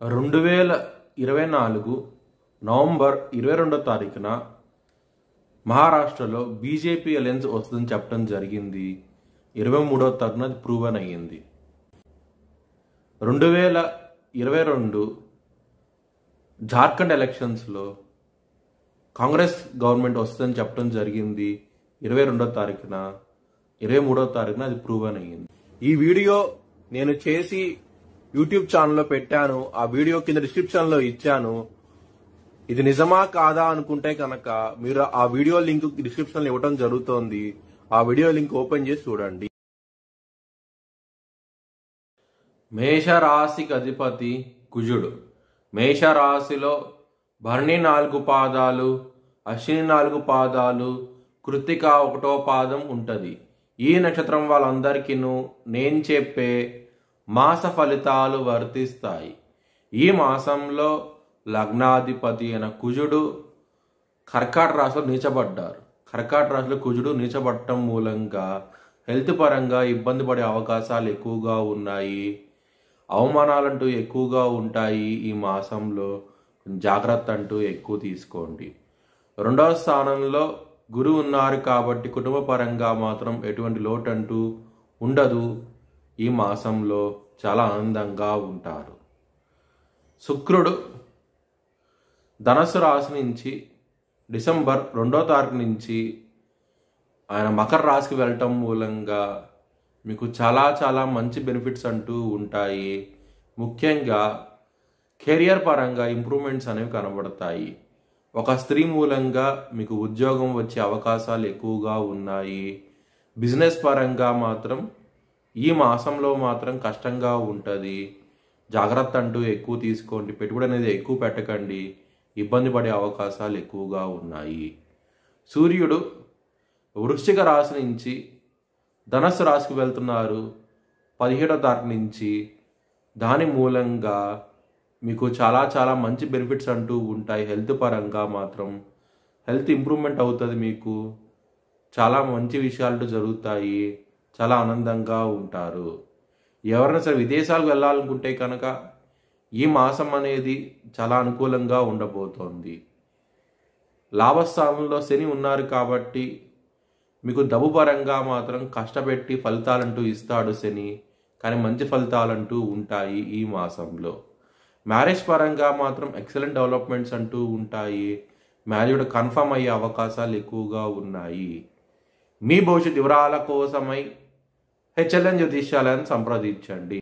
2024 November 22వ తారీఖున మహారాష్ట్రలో BJP alliance వస్తుందని చెప్పడం జరిగింది. 23వ తారీఖున అది ప్రూవన్ అయ్యింది. 2022 జార్ఖండ్ ఎలక్షన్స్లో కాంగ్రెస్ గవర్నమెంట్ వస్తుందని చెప్పడం జరిగింది. 22వ తారీఖున 23వ తారీఖున అది ప్రూవన్ అయ్యింది. ఈ వీడియో నేను చేసి యూట్యూబ్ ఛానల్లో పెట్టాను. ఆ వీడియో కింద డిస్క్రిప్షన్ లో ఇచ్చాను. ఇది నిజమా కాదా అనుకుంటే కనుక మీరు ఆ వీడియో లింక్ డిస్క్రిప్షన్ లో ఇవ్వడం జరుగుతోంది. ఆ వీడియో లింక్ ఓపెన్ చేసి చూడండి. మేషరాశికి అధిపతి కుజుడు. మేషరాశిలో భరణి 4 పాదాలు, అశ్విని 4 పాదాలు, కృత్తిక 1వ పాదం ఉంటది. ఈ నక్షత్రం వాళ్ళందరికీ నేను చెప్పే మాస ఫలితాలు వర్తిస్తాయి. ఈ మాసంలో లగ్నాధిపతి అయిన కుజుడు కర్కాటక రాశిలో నీచబడ్డారు. కర్కాటక రాశిలో కుజుడు నీచబడటం మూలంగా హెల్త్ పరంగా ఇబ్బంది పడే అవకాశాలు ఎక్కువగా ఉన్నాయి. అవమానాలంటూ ఎక్కువగా ఉంటాయి. ఈ మాసంలో జాగ్రత్త అంటూ ఎక్కువ తీసుకోండి. 2వ స్థానంలో గురువు ఉన్నారు కాబట్టి కుటుంబ పరంగా మాత్రం ఎటువంటి లోటు అంటూ ఉండదు. ఈ మాసంలో చాలా ఆనందంగా ఉంటారు. శుక్రుడు ధనస్సు రాశి నుంచి డిసెంబర్ 2వ తారీఖు నుంచి ఆయన మకర రాశికి వెళ్ళటం మూలంగా మీకు చాలా చాలా మంచి బెనిఫిట్స్ అంటూ ఉంటాయి. ముఖ్యంగా కెరియర్ పరంగా ఇంప్రూవ్మెంట్స్ అనేవి కనబడతాయి. ఒక స్త్రీ మూలంగా మీకు ఉద్యోగం వచ్చే అవకాశాలు ఎక్కువగా ఉన్నాయి. బిజినెస్ పరంగా మాత్రం ఈ మాసంలో మాత్రం కష్టంగా ఉంటుంది. జాగ్రత్త అంటూ ఎక్కువ తీసుకోండి. పెట్టుబడి అనేది ఎక్కువ పెట్టకండి. ఇబ్బంది పడే అవకాశాలు ఎక్కువగా ఉన్నాయి. సూర్యుడు వృశ్చిక రాశి నుంచి ధనస్సు రాశికి వెళ్తున్నారు 17వ తారీఖు నుంచి. దాని మూలంగా మీకు చాలా చాలా మంచి బెనిఫిట్స్ అంటూ ఉంటాయి. హెల్త్ పరంగా మాత్రం హెల్త్ ఇంప్రూవ్మెంట్ అవుతుంది. మీకు చాలా మంచి విషయాలు జరుగుతాయి. చాలా ఆనందంగా ఉంటారు. ఎవరైనా సరే విదేశాలకు వెళ్ళాలనుకుంటే కనుక ఈ మాసం అనేది చాలా అనుకూలంగా ఉండబోతోంది. లాభస్థానంలో శని ఉన్నారు కాబట్టి మీకు డబ్బు పరంగా మాత్రం కష్టపెట్టి ఫలితాలంటూ ఇస్తాడు శని. కానీ మంచి ఫలితాలంటూ ఉంటాయి ఈ మాసంలో. మ్యారేజ్ పరంగా మాత్రం ఎక్సలెంట్ డెవలప్మెంట్స్ అంటూ ఉంటాయి. మ్యారేజ్ కన్ఫర్మ్ అయ్యే అవకాశాలు ఎక్కువగా ఉన్నాయి. మీ భవిష్యత్ వివరాల కోసమై హెచ్ఎల్ఎన్ జ్యోతిష్యాలయాన్ని సంప్రదించండి.